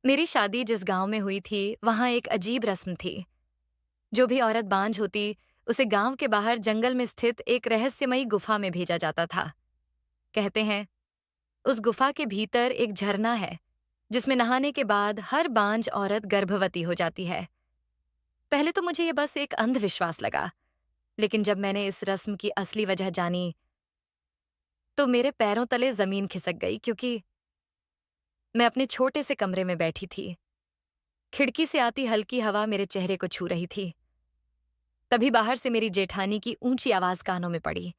मेरी शादी जिस गांव में हुई थी, वहां एक अजीब रस्म थी। जो भी औरत बांझ होती, उसे गांव के बाहर जंगल में स्थित एक रहस्यमयी गुफा में भेजा जाता था। कहते हैं, उस गुफा के भीतर एक झरना है, जिसमें नहाने के बाद हर बांझ औरत गर्भवती हो जाती है। पहले तो मुझे ये बस एक अंधविश्वास लगा, लेकिन जब मैंने इस रस्म की असली वजह जानी, तो मेरे पैरों तले जमीन खिसक गई, क्योंकि मैं अपने छोटे से कमरे में बैठी थी। खिड़की से आती हल्की हवा मेरे चेहरे को छू रही थी। तभी बाहर से मेरी जेठानी की ऊंची आवाज कानों में पड़ी।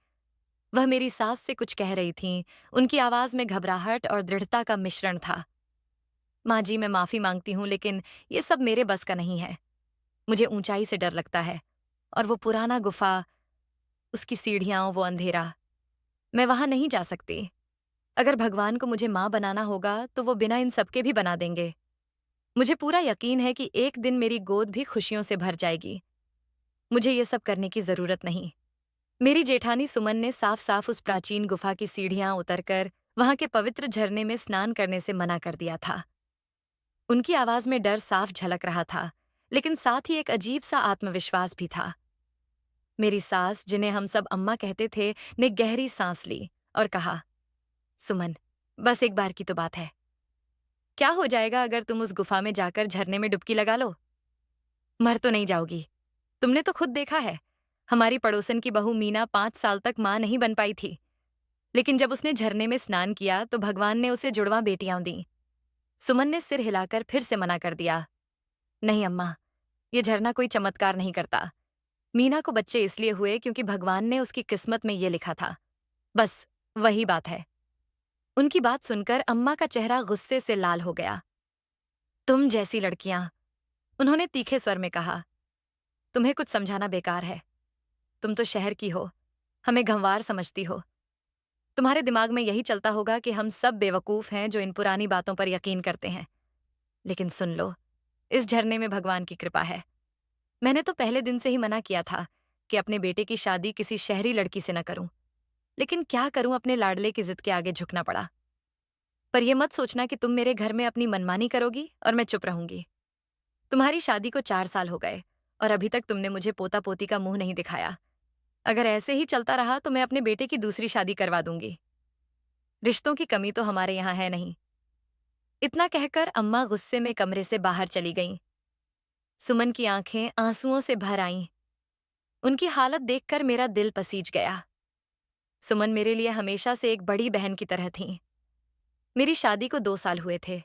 वह मेरी सास से कुछ कह रही थीं। उनकी आवाज में घबराहट और दृढ़ता का मिश्रण था। माँ जी, मैं माफी मांगती हूँ, लेकिन ये सब मेरे बस का नहीं है। मुझे ऊंचाई से डर लगता है, और वो पुराना गुफा, उसकी सीढ़ियां, वो अंधेरा, मैं वहां नहीं जा सकती। अगर भगवान को मुझे माँ बनाना होगा, तो वो बिना इन सबके भी बना देंगे। मुझे पूरा यकीन है कि एक दिन मेरी गोद भी खुशियों से भर जाएगी। मुझे ये सब करने की जरूरत नहीं। मेरी जेठानी सुमन ने साफ साफ उस प्राचीन गुफा की सीढ़ियां उतरकर वहां के पवित्र झरने में स्नान करने से मना कर दिया था। उनकी आवाज में डर साफ झलक रहा था, लेकिन साथ ही एक अजीब सा आत्मविश्वास भी था। मेरी सास, जिन्हें हम सब अम्मा कहते थे, ने गहरी सांस ली और कहा, सुमन, बस एक बार की तो बात है। क्या हो जाएगा अगर तुम उस गुफा में जाकर झरने में डुबकी लगा लो? मर तो नहीं जाओगी। तुमने तो खुद देखा है, हमारी पड़ोसन की बहू मीना 5 साल तक मां नहीं बन पाई थी, लेकिन जब उसने झरने में स्नान किया तो भगवान ने उसे जुड़वा बेटियां दी। सुमन ने सिर हिलाकर फिर से मना कर दिया। नहीं अम्मा, ये झरना कोई चमत्कार नहीं करता। मीना को बच्चे इसलिए हुए क्योंकि भगवान ने उसकी किस्मत में ये लिखा था। बस वही बात है। उनकी बात सुनकर अम्मा का चेहरा गुस्से से लाल हो गया। तुम जैसी लड़कियां, उन्होंने तीखे स्वर में कहा, तुम्हें कुछ समझाना बेकार है। तुम तो शहर की हो, हमें गंवार समझती हो। तुम्हारे दिमाग में यही चलता होगा कि हम सब बेवकूफ हैं जो इन पुरानी बातों पर यकीन करते हैं। लेकिन सुन लो, इस झरने में भगवान की कृपा है। मैंने तो पहले दिन से ही मना किया था कि अपने बेटे की शादी किसी शहरी लड़की से न करूं, लेकिन क्या करूं, अपने लाडले की जिद के आगे झुकना पड़ा। पर यह मत सोचना कि तुम मेरे घर में अपनी मनमानी करोगी और मैं चुप रहूंगी। तुम्हारी शादी को 4 साल हो गए और अभी तक तुमने मुझे पोता पोती का मुंह नहीं दिखाया। अगर ऐसे ही चलता रहा तो मैं अपने बेटे की दूसरी शादी करवा दूंगी। रिश्तों की कमी तो हमारे यहाँ है नहीं। इतना कहकर अम्मा गुस्से में कमरे से बाहर चली गईं। सुमन की आंखें आंसुओं से भर आईं। उनकी हालत देखकर मेरा दिल पसीज गया। सुमन मेरे लिए हमेशा से एक बड़ी बहन की तरह थीं। मेरी शादी को 2 साल हुए थे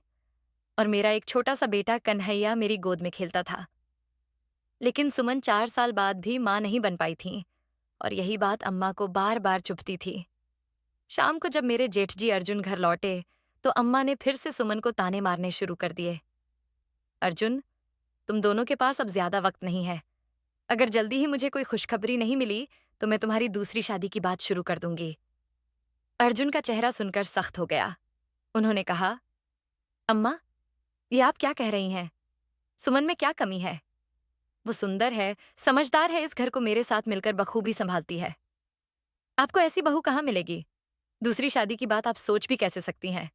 और मेरा एक छोटा सा बेटा कन्हैया मेरी गोद में खेलता था। लेकिन सुमन 4 साल बाद भी मां नहीं बन पाई थीं, और यही बात अम्मा को बार बार चुभती थी। शाम को जब मेरे जेठ जी अर्जुन घर लौटे, तो अम्मा ने फिर से सुमन को ताने मारने शुरू कर दिए। अर्जुन, तुम दोनों के पास अब ज्यादा वक्त नहीं है। अगर जल्दी ही मुझे कोई खुशखबरी नहीं मिली, तो मैं तुम्हारी दूसरी शादी की बात शुरू कर दूंगी। अर्जुन का चेहरा सुनकर सख्त हो गया। उन्होंने कहा, अम्मा, ये आप क्या कह रही हैं? सुमन में क्या कमी है? वो सुंदर है, समझदार है, इस घर को मेरे साथ मिलकर बखूबी संभालती है। आपको ऐसी बहू कहाँ मिलेगी? दूसरी शादी की बात आप सोच भी कैसे सकती हैं?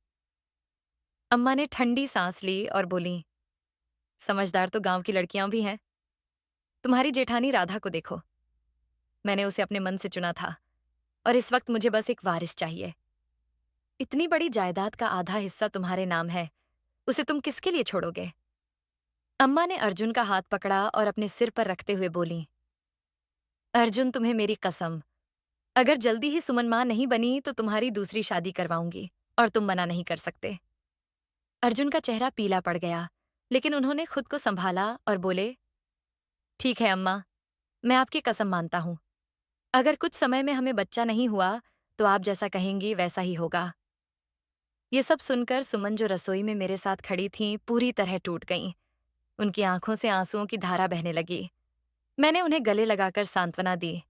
अम्मा ने ठंडी सांस ली और बोली, समझदार तो गांव की लड़कियां भी हैं। तुम्हारी जेठानी राधा को देखो। मैंने उसे अपने मन से चुना था, और इस वक्त मुझे बस एक वारिस चाहिए। इतनी बड़ी जायदाद का आधा हिस्सा तुम्हारे नाम है, उसे तुम किसके लिए छोड़ोगे? अम्मा ने अर्जुन का हाथ पकड़ा और अपने सिर पर रखते हुए बोली, अर्जुन, तुम्हें मेरी कसम, अगर जल्दी ही सुमन मां नहीं बनी तो तुम्हारी दूसरी शादी करवाऊंगी, और तुम मना नहीं कर सकते। अर्जुन का चेहरा पीला पड़ गया, लेकिन उन्होंने खुद को संभाला और बोले, ठीक है अम्मा, मैं आपकी कसम मानता हूं। अगर कुछ समय में हमें बच्चा नहीं हुआ, तो आप जैसा कहेंगी वैसा ही होगा। ये सब सुनकर सुमन, जो रसोई में मेरे साथ खड़ी थीं, पूरी तरह टूट गईं। उनकी आंखों से आंसुओं की धारा बहने लगी। मैंने उन्हें गले लगाकर सांत्वना दी।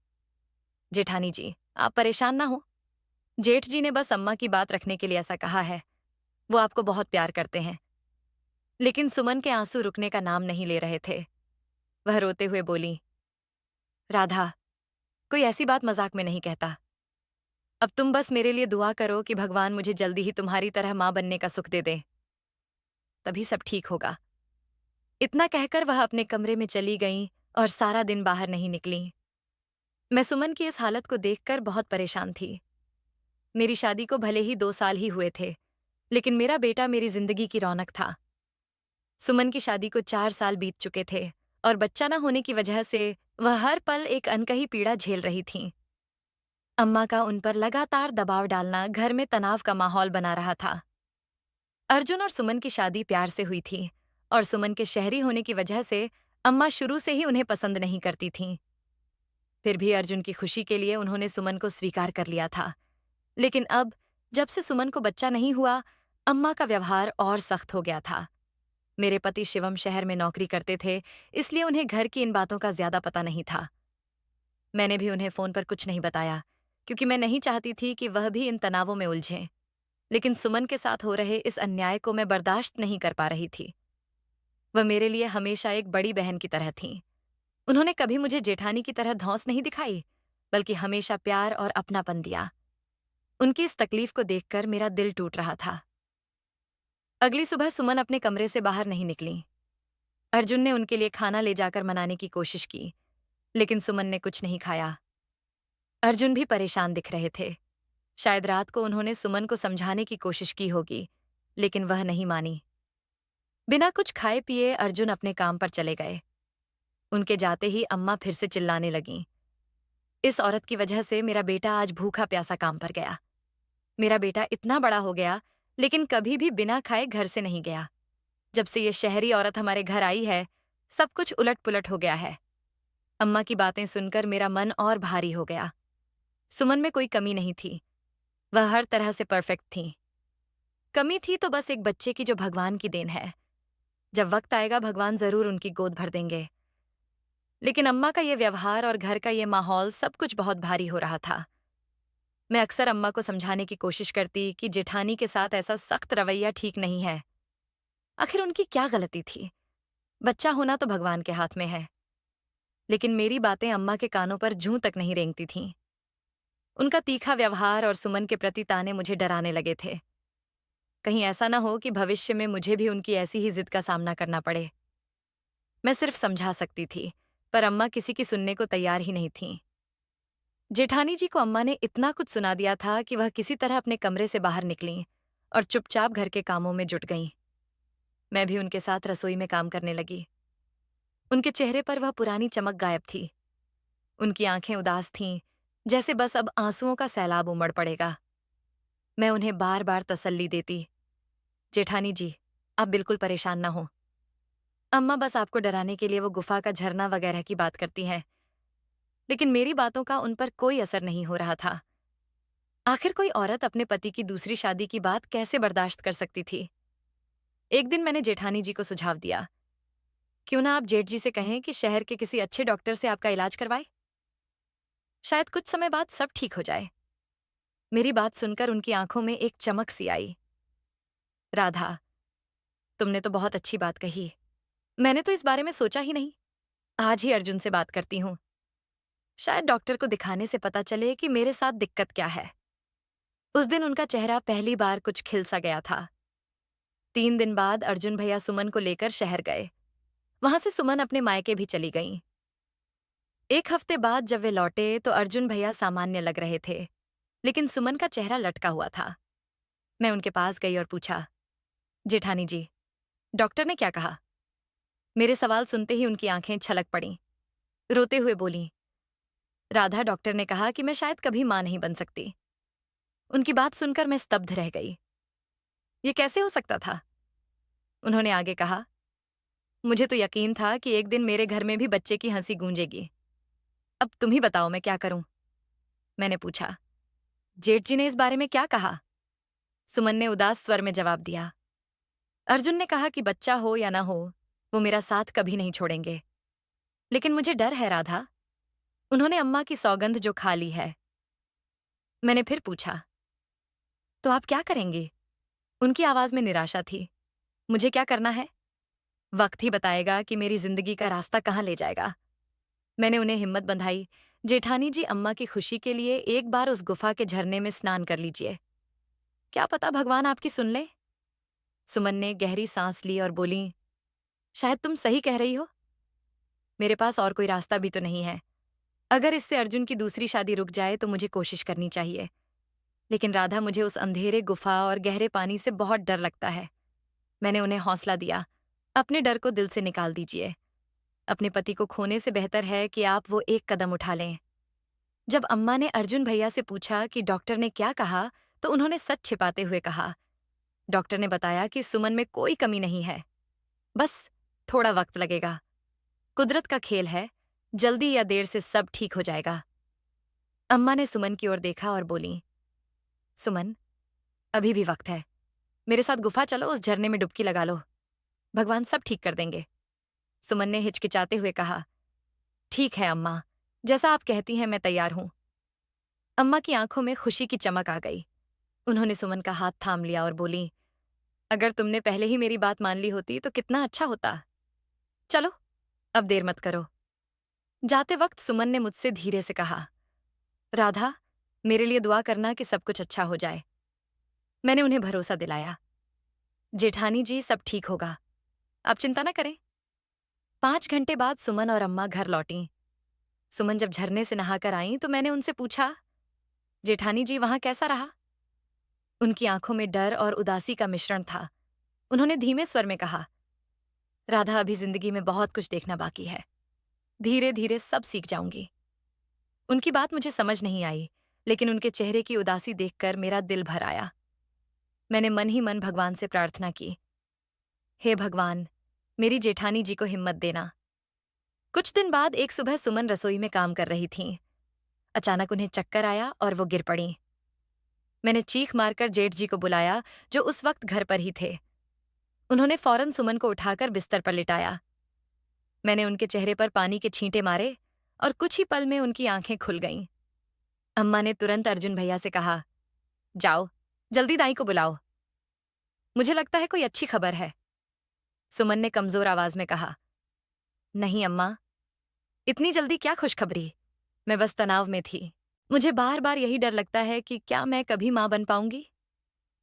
जेठानी जी, आप परेशान ना हो। जेठ जी ने बस अम्मा की बात रखने के लिए ऐसा कहा है। वो आपको बहुत प्यार करते हैं। लेकिन सुमन के आंसू रुकने का नाम नहीं ले रहे थे। वह रोते हुए बोली, राधा, कोई ऐसी बात मजाक में नहीं कहता। अब तुम बस मेरे लिए दुआ करो कि भगवान मुझे जल्दी ही तुम्हारी तरह मां बनने का सुख दे दे। तभी सब ठीक होगा। इतना कहकर वह अपने कमरे में चली गईं और सारा दिन बाहर नहीं निकलीं। मैं सुमन की इस हालत को देखकर बहुत परेशान थी। मेरी शादी को भले ही 2 साल ही हुए थे, लेकिन मेरा बेटा मेरी जिंदगी की रौनक था। सुमन की शादी को 4 साल बीत चुके थे और बच्चा न होने की वजह से वह हर पल एक अनकही पीड़ा झेल रही थीं। अम्मा का उन पर लगातार दबाव डालना घर में तनाव का माहौल बना रहा था। अर्जुन और सुमन की शादी प्यार से हुई थी और सुमन के शहरी होने की वजह से अम्मा शुरू से ही उन्हें पसंद नहीं करती थीं। फिर भी अर्जुन की खुशी के लिए उन्होंने सुमन को स्वीकार कर लिया था। लेकिन अब, जब से सुमन को बच्चा नहीं हुआ, अम्मा का व्यवहार और सख्त हो गया था। मेरे पति शिवम शहर में नौकरी करते थे, इसलिए उन्हें घर की इन बातों का ज्यादा पता नहीं था। मैंने भी उन्हें फोन पर कुछ नहीं बताया, क्योंकि मैं नहीं चाहती थी कि वह भी इन तनावों में उलझें। लेकिन सुमन के साथ हो रहे इस अन्याय को मैं बर्दाश्त नहीं कर पा रही थी। वह मेरे लिए हमेशा एक बड़ी बहन की तरह थीं। उन्होंने कभी मुझे जेठानी की तरह धौंस नहीं दिखाई, बल्कि हमेशा प्यार और अपनापन दिया। उनकी इस तकलीफ को देखकर मेरा दिल टूट रहा था। अगली सुबह सुमन अपने कमरे से बाहर नहीं निकली। अर्जुन ने उनके लिए खाना ले जाकर मनाने की कोशिश की, लेकिन सुमन ने कुछ नहीं खाया। अर्जुन भी परेशान दिख रहे थे। शायद रात को उन्होंने सुमन को समझाने की कोशिश की होगी, लेकिन वह नहीं मानी। बिना कुछ खाए पिए अर्जुन अपने काम पर चले गए। उनके जाते ही अम्मा फिर से चिल्लाने लगीं। इस औरत की वजह से मेरा बेटा आज भूखा प्यासा काम पर गया। मेरा बेटा इतना बड़ा हो गया, लेकिन कभी भी बिना खाए घर से नहीं गया। जब से ये शहरी औरत हमारे घर आई है, सब कुछ उलट-पुलट हो गया है। अम्मा की बातें सुनकर मेरा मन और भारी हो गया। सुमन में कोई कमी नहीं थी। वह हर तरह से परफेक्ट थीं। कमी थी तो बस एक बच्चे की, जो भगवान की देन है। जब वक्त आएगा, भगवान जरूर उनकी गोद भर देंगे। लेकिन अम्मा का ये व्यवहार और घर का ये माहौल, सब कुछ बहुत भारी हो रहा था। मैं अक्सर अम्मा को समझाने की कोशिश करती कि जेठानी के साथ ऐसा सख्त रवैया ठीक नहीं है। आखिर उनकी क्या गलती थी? बच्चा होना तो भगवान के हाथ में है। लेकिन मेरी बातें अम्मा के कानों पर जूं तक नहीं रेंगती थीं। उनका तीखा व्यवहार और सुमन के प्रति ताने मुझे डराने लगे थे। कहीं ऐसा ना हो कि भविष्य में मुझे भी उनकी ऐसी ही जिद का सामना करना पड़े। मैं सिर्फ समझा सकती थी, पर अम्मा किसी की सुनने को तैयार ही नहीं थीं। जेठानी जी को अम्मा ने इतना कुछ सुना दिया था कि वह किसी तरह अपने कमरे से बाहर निकलीं और चुपचाप घर के कामों में जुट गईं। मैं भी उनके साथ रसोई में काम करने लगी। उनके चेहरे पर वह पुरानी चमक गायब थी। उनकी आंखें उदास थीं, जैसे बस अब आंसुओं का सैलाब उमड़ पड़ेगा। मैं उन्हें बार बार तसल्ली देती, जेठानी जी, आप बिल्कुल परेशान ना हो। अम्मा बस आपको डराने के लिए वो गुफा का झरना वगैरह की बात करती हैं। लेकिन मेरी बातों का उन पर कोई असर नहीं हो रहा था। आखिर कोई औरत अपने पति की दूसरी शादी की बात कैसे बर्दाश्त कर सकती थी? एक दिन मैंने जेठानी जी को सुझाव दिया, क्यों ना आप जेठ जी से कहें कि शहर के किसी अच्छे डॉक्टर से आपका इलाज करवाए। शायद कुछ समय बाद सब ठीक हो जाए। मेरी बात सुनकर उनकी आंखों में एक चमक सी आई। राधा, तुमने तो बहुत अच्छी बात कही। मैंने तो इस बारे में सोचा ही नहीं। आज ही अर्जुन से बात करती हूँ। शायद डॉक्टर को दिखाने से पता चले कि मेरे साथ दिक्कत क्या है। उस दिन उनका चेहरा पहली बार कुछ खिल सा गया था। 3 दिन बाद अर्जुन भैया सुमन को लेकर शहर गए। वहां से सुमन अपने मायके भी चली गईं। 1 हफ्ते बाद जब वे लौटे तो अर्जुन भैया सामान्य लग रहे थे, लेकिन सुमन का चेहरा लटका हुआ था। मैं उनके पास गई और पूछा, जेठानी जी, डॉक्टर ने क्या कहा? मेरे सवाल सुनते ही उनकी आंखें छलक पड़ीं। रोते हुए बोलीं, राधा, डॉक्टर ने कहा कि मैं शायद कभी मां नहीं बन सकती। उनकी बात सुनकर मैं स्तब्ध रह गई। ये कैसे हो सकता था? उन्होंने आगे कहा, मुझे तो यकीन था कि एक दिन मेरे घर में भी बच्चे की हंसी गूंजेगी। अब तुम ही बताओ, मैं क्या करूं? मैंने पूछा, जेठ जी ने इस बारे में क्या कहा? सुमन ने उदास स्वर में जवाब दिया, अर्जुन ने कहा कि बच्चा हो या ना हो, वो मेरा साथ कभी नहीं छोड़ेंगे। लेकिन मुझे डर है राधा, उन्होंने अम्मा की सौगंध जो खा ली है। मैंने फिर पूछा, तो आप क्या करेंगी? उनकी आवाज में निराशा थी। मुझे क्या करना है? वक्त ही बताएगा कि मेरी जिंदगी का रास्ता कहाँ ले जाएगा। मैंने उन्हें हिम्मत बंधाई, जेठानी जी, अम्मा की खुशी के लिए एक बार उस गुफा के झरने में स्नान कर लीजिए। क्या पता भगवान आपकी सुन ले। सुमन ने गहरी सांस ली और बोली, शायद तुम सही कह रही हो। मेरे पास और कोई रास्ता भी तो नहीं है। अगर इससे अर्जुन की दूसरी शादी रुक जाए तो मुझे कोशिश करनी चाहिए। लेकिन राधा, मुझे उस अंधेरे गुफा और गहरे पानी से बहुत डर लगता है। मैंने उन्हें हौसला दिया, अपने डर को दिल से निकाल दीजिए। अपने पति को खोने से बेहतर है कि आप वो एक कदम उठा लें। जब अम्मा ने अर्जुन भैया से पूछा कि डॉक्टर ने क्या कहा, तो उन्होंने सच छिपाते हुए कहा, डॉक्टर ने बताया कि सुमन में कोई कमी नहीं है, बस थोड़ा वक्त लगेगा। कुदरत का खेल है, जल्दी या देर से सब ठीक हो जाएगा। अम्मा ने सुमन की ओर देखा और बोली, सुमन, अभी भी वक्त है। मेरे साथ गुफा चलो, उस झरने में डुबकी लगा लो। भगवान सब ठीक कर देंगे। सुमन ने हिचकिचाते हुए कहा, ठीक है अम्मा, जैसा आप कहती हैं मैं तैयार हूं। अम्मा की आंखों में खुशी की चमक आ गई। उन्होंने सुमन का हाथ थाम लिया और बोली, अगर तुमने पहले ही मेरी बात मान ली होती तो कितना अच्छा होता। चलो, अब देर मत करो। जाते वक्त सुमन ने मुझसे धीरे से कहा, राधा, मेरे लिए दुआ करना कि सब कुछ अच्छा हो जाए। मैंने उन्हें भरोसा दिलाया, जेठानी जी सब ठीक होगा, आप चिंता न करें। 5 घंटे बाद सुमन और अम्मा घर लौटीं। सुमन जब झरने से नहाकर आईं तो मैंने उनसे पूछा, जेठानी जी वहां कैसा रहा? उनकी आंखों में डर और उदासी का मिश्रण था। उन्होंने धीमे स्वर में कहा, राधा, अभी जिंदगी में बहुत कुछ देखना बाकी है। धीरे धीरे सब सीख जाऊंगी। उनकी बात मुझे समझ नहीं आई, लेकिन उनके चेहरे की उदासी देखकर मेरा दिल भर आया। मैंने मन ही मन भगवान से प्रार्थना की, हे भगवान, मेरी जेठानी जी को हिम्मत देना। कुछ दिन बाद एक सुबह सुमन रसोई में काम कर रही थीं। अचानक उन्हें चक्कर आया और वो गिर पड़ीं। मैंने चीख मारकर जेठ जी को बुलाया, जो उस वक्त घर पर ही थे। उन्होंने फौरन सुमन को उठाकर बिस्तर पर लिटाया। मैंने उनके चेहरे पर पानी के छींटे मारे और कुछ ही पल में उनकी आंखें खुल गईं। अम्मा ने तुरंत अर्जुन भैया से कहा, जाओ, जल्दी दाई को बुलाओ। मुझे लगता है कोई अच्छी खबर है। सुमन ने कमजोर आवाज में कहा, नहीं अम्मा, इतनी जल्दी क्या खुशखबरी। मैं बस तनाव में थी। मुझे बार बार यही डर लगता है कि क्या मैं कभी मां बन पाऊंगी।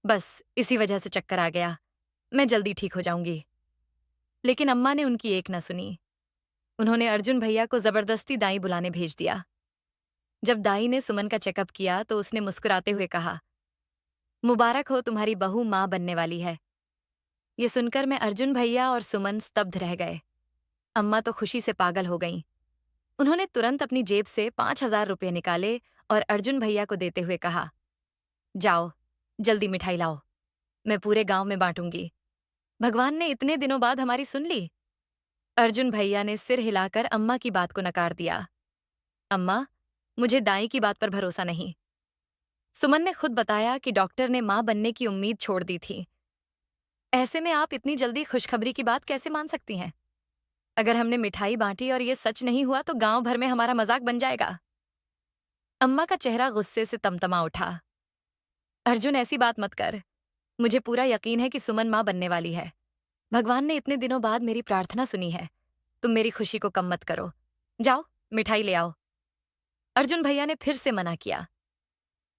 बस इसी वजह से चक्कर आ गया। मैं जल्दी ठीक हो जाऊंगी। लेकिन अम्मा ने उनकी एक न सुनी। उन्होंने अर्जुन भैया को जबरदस्ती दाई बुलाने भेज दिया। जब दाई ने सुमन का चेकअप किया तो उसने मुस्कुराते हुए कहा, मुबारक हो, तुम्हारी बहू मां बनने वाली है। ये सुनकर मैं, अर्जुन भैया और सुमन स्तब्ध रह गए। अम्मा तो खुशी से पागल हो गईं। उन्होंने तुरंत अपनी जेब से 5,000 रुपये निकाले और अर्जुन भैया को देते हुए कहा, जाओ, जल्दी मिठाई लाओ, मैं पूरे गांव में बांटूंगी। भगवान ने इतने दिनों बाद हमारी सुन ली। अर्जुन भैया ने सिर हिलाकर अम्मा की बात को नकार दिया। अम्मा, मुझे दाई की बात पर भरोसा नहीं। सुमन ने खुद बताया कि डॉक्टर ने मां बनने की उम्मीद छोड़ दी थी। ऐसे में आप इतनी जल्दी खुशखबरी की बात कैसे मान सकती हैं? अगर हमने मिठाई बांटी और ये सच नहीं हुआ तो गांव भर में हमारा मजाक बन जाएगा। अम्मा का चेहरा गुस्से से तमतमा उठा। अर्जुन, ऐसी बात मत कर। मुझे पूरा यकीन है कि सुमन मां बनने वाली है। भगवान ने इतने दिनों बाद मेरी प्रार्थना सुनी है। तुम मेरी खुशी को कम मत करो। जाओ, मिठाई ले आओ। अर्जुन भैया ने फिर से मना किया।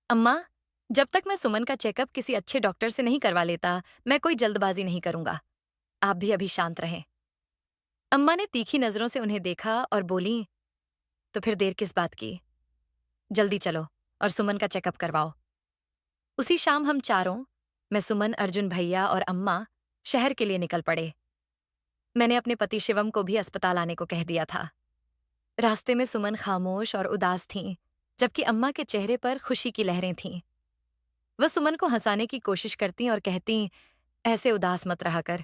अम्मा, जब तक मैं सुमन का चेकअप किसी अच्छे डॉक्टर से नहीं करवा लेता, मैं कोई जल्दबाजी नहीं करूंगा। आप भी अभी शांत रहें। अम्मा ने तीखी नजरों से उन्हें देखा और बोली, तो फिर देर किस बात की? जल्दी चलो और सुमन का चेकअप करवाओ। उसी शाम हम चारों, मैं, सुमन, अर्जुन भैया और अम्मा, शहर के लिए निकल पड़े। मैंने अपने पति शिवम को भी अस्पताल आने को कह दिया था। रास्ते में सुमन खामोश और उदास थीं, जबकि अम्मा के चेहरे पर खुशी की लहरें थीं। वह सुमन को हंसाने की कोशिश करती और कहती, ऐसे उदास मत रहा कर,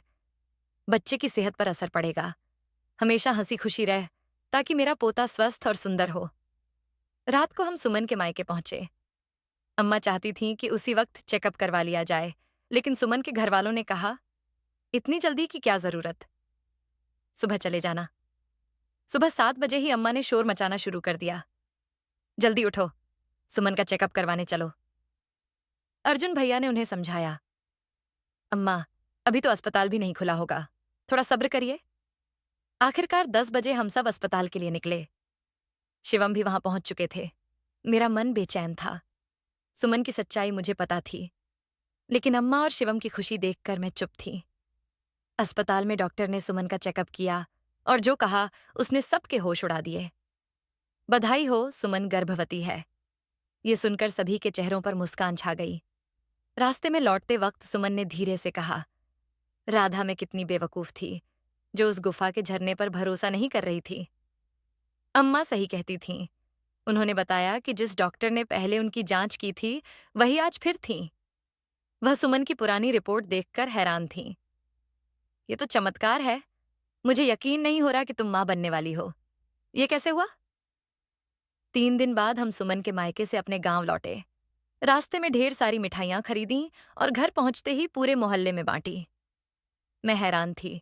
बच्चे की सेहत पर असर पड़ेगा। हमेशा हंसी खुशी रह, ताकि मेरा पोता स्वस्थ और सुंदर हो। रात को हम सुमन के मायके पहुंचे। अम्मा चाहती थीं कि उसी वक्त चेकअप करवा लिया जाए, लेकिन सुमन के घरवालों ने कहा, इतनी जल्दी की क्या जरूरत, सुबह चले जाना। सुबह 7 बजे ही अम्मा ने शोर मचाना शुरू कर दिया, जल्दी उठो, सुमन का चेकअप करवाने चलो। अर्जुन भैया ने उन्हें समझाया, अम्मा, अभी तो अस्पताल भी नहीं खुला होगा, थोड़ा सब्र करिए। आखिरकार 10 बजे हम सब अस्पताल के लिए निकले। शिवम भी वहां पहुंच चुके थे। मेरा मन बेचैन था। सुमन की सच्चाई मुझे पता थी। लेकिन अम्मा और शिवम की खुशी देखकर मैं चुप थी। अस्पताल में डॉक्टर ने सुमन का चेकअप किया और जो कहा उसने सबके होश उड़ा दिए। बधाई हो, सुमन गर्भवती है। ये सुनकर सभी के चेहरों पर मुस्कान छा गई। रास्ते में लौटते वक्त सुमन ने धीरे से कहा, राधा मैं कितनी बेवकूफ थी जो उस गुफा के झरने पर भरोसा नहीं कर रही थी। अम्मा सही कहती थीं। उन्होंने बताया कि जिस डॉक्टर ने पहले उनकी जांच की थी वही आज फिर थीं। वह सुमन की पुरानी रिपोर्ट देखकर हैरान थीं। ये तो चमत्कार है। मुझे यकीन नहीं हो रहा कि तुम मां बनने वाली हो। ये कैसे हुआ? 3 दिन बाद हम सुमन के मायके से अपने गांव लौटे। रास्ते में ढेर सारी मिठाइयां खरीदी और घर पहुंचते ही पूरे मोहल्ले में बांटी। मैं हैरान थी।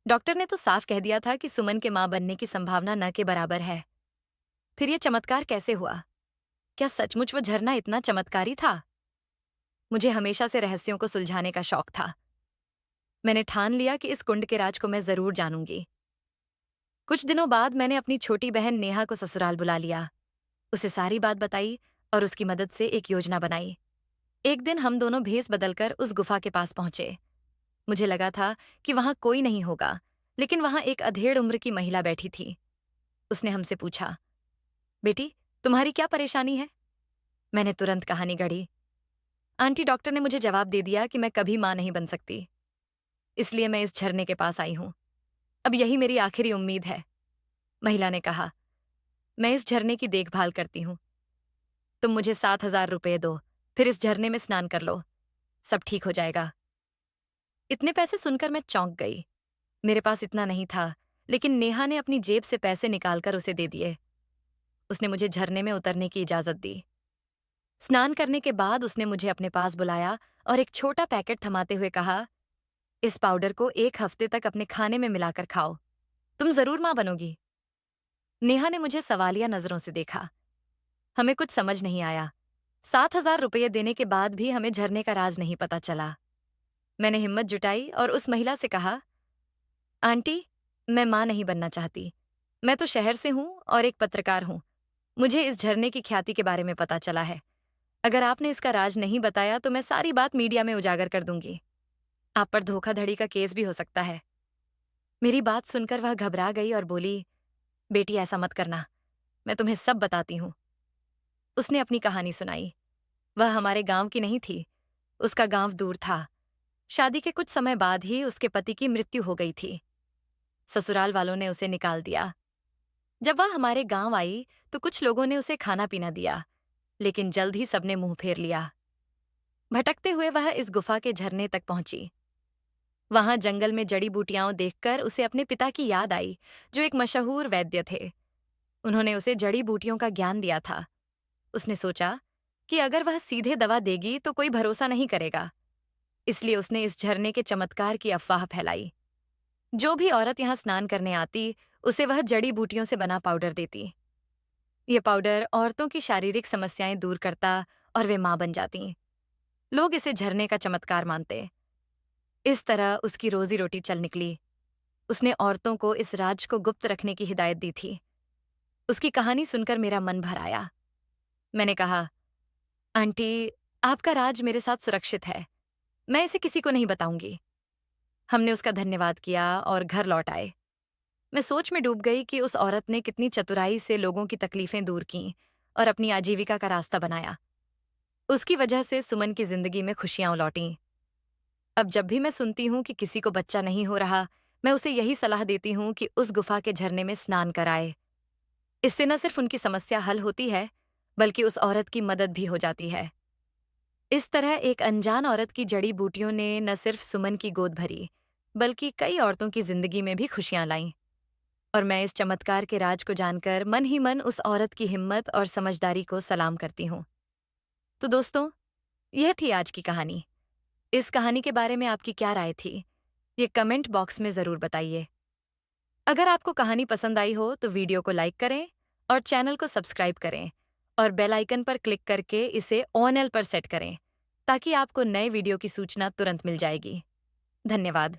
डॉक्टर ने तो साफ कह दिया था कि सुमन के मां बनने की संभावना न के बराबर है। फिर ये चमत्कार कैसे हुआ? क्या सचमुच वो झरना इतना चमत्कारी था? मुझे हमेशा से रहस्यों को सुलझाने का शौक था। मैंने ठान लिया कि इस कुंड के राज को मैं जरूर जानूंगी। कुछ दिनों बाद मैंने अपनी छोटी बहन नेहा को ससुराल बुला लिया। उसे सारी बात बताई और उसकी मदद से एक योजना बनाई। एक दिन हम दोनों भेस बदलकर उस गुफा के पास पहुंचे। मुझे लगा था कि वहां कोई नहीं होगा, लेकिन वहां एक अधेड़ उम्र की महिला बैठी थी। उसने हमसे पूछा, बेटी, तुम्हारी क्या परेशानी है? मैंने तुरंत कहानी गढ़ी। आंटी, डॉक्टर ने मुझे जवाब दे दिया कि मैं कभी मां नहीं बन सकती, इसलिए मैं इस झरने के पास आई हूं। अब यही मेरी आखिरी उम्मीद है। महिला ने कहा, मैं इस झरने की देखभाल करती हूँ। तुम मुझे 7,000 रुपये दो, फिर इस झरने में स्नान कर लो, सब ठीक हो जाएगा। इतने पैसे सुनकर मैं चौंक गई। मेरे पास इतना नहीं था, लेकिन नेहा ने अपनी जेब से पैसे निकालकर उसे दे दिए। उसने मुझे झरने में उतरने की इजाजत दी। स्नान करने के बाद उसने मुझे अपने पास बुलाया और एक छोटा पैकेट थमाते हुए कहा, इस पाउडर को 1 हफ्ते तक अपने खाने में मिलाकर खाओ, तुम जरूर मां बनोगी। नेहा ने मुझे सवालिया नजरों से देखा। हमें कुछ समझ नहीं आया। 7,000 रुपये देने के बाद भी हमें झरने का राज नहीं पता चला। मैंने हिम्मत जुटाई और उस महिला से कहा, आंटी, मैं मां नहीं बनना चाहती। मैं तो शहर से हूं और एक पत्रकार हूं। मुझे इस झरने की ख्याति के बारे में पता चला है। अगर आपने इसका राज नहीं बताया तो मैं सारी बात मीडिया में उजागर कर दूंगी। आप पर धोखाधड़ी का केस भी हो सकता है। मेरी बात सुनकर वह घबरा गई और बोली, बेटी ऐसा मत करना, मैं तुम्हें सब बताती हूँ। उसने अपनी कहानी सुनाई। वह हमारे गांव की नहीं थी, उसका गांव दूर था। शादी के कुछ समय बाद ही उसके पति की मृत्यु हो गई थी। ससुराल वालों ने उसे निकाल दिया। जब वह हमारे गांव आई तो कुछ लोगों ने उसे खाना पीना दिया, लेकिन जल्द ही सबने मुंह फेर लिया। भटकते हुए वह इस गुफा के झरने तक पहुंची। वहां जंगल में जड़ी बूटियां देखकर उसे अपने पिता की याद आई, जो एक मशहूर वैद्य थे। उन्होंने उसे जड़ी बूटियों का ज्ञान दिया था। उसने सोचा कि अगर वह सीधे दवा देगी तो कोई भरोसा नहीं करेगा, इसलिए उसने इस झरने के चमत्कार की अफवाह फैलाई। जो भी औरत यहाँ स्नान करने आती, उसे वह जड़ी बूटियों से बना पाउडर देती। ये पाउडर औरतों की शारीरिक समस्याएं दूर करता और वे मां बन जाती। लोग इसे झरने का चमत्कार मानते। इस तरह उसकी रोजी रोटी चल निकली। उसने औरतों को इस राज को गुप्त रखने की हिदायत दी थी। उसकी कहानी सुनकर मेरा मन भर आया। मैंने कहा, आंटी, आपका राज मेरे साथ सुरक्षित है। मैं इसे किसी को नहीं बताऊंगी। हमने उसका धन्यवाद किया और घर लौट आए। मैं सोच में डूब गई कि उस औरत ने कितनी चतुराई से लोगों की तकलीफें दूर कीं और अपनी आजीविका का रास्ता बनाया। उसकी वजह से सुमन की जिंदगी में खुशियां लौटीं। अब जब भी मैं सुनती हूं कि किसी को बच्चा नहीं हो रहा, मैं उसे यही सलाह देती हूं कि उस गुफा के झरने में स्नान कराए। इससे न सिर्फ उनकी समस्या हल होती है, बल्कि उस औरत की मदद भी हो जाती है। इस तरह एक अनजान औरत की जड़ी बूटियों ने न सिर्फ सुमन की गोद भरी, बल्कि कई औरतों की जिंदगी में भी खुशियां लाईं। और मैं इस चमत्कार के राज को जानकर मन ही मन उस औरत की हिम्मत और समझदारी को सलाम करती हूँ। तो दोस्तों, यह थी आज की कहानी। इस कहानी के बारे में आपकी क्या राय थी? ये कमेंट बॉक्स में जरूर बताइए। अगर आपको कहानी पसंद आई हो तो वीडियो को लाइक करें और चैनल को सब्सक्राइब करें और बेल आइकन पर क्लिक करके इसे ऑल पर सेट करें, ताकि आपको नए वीडियो की सूचना तुरंत मिल जाएगी। धन्यवाद।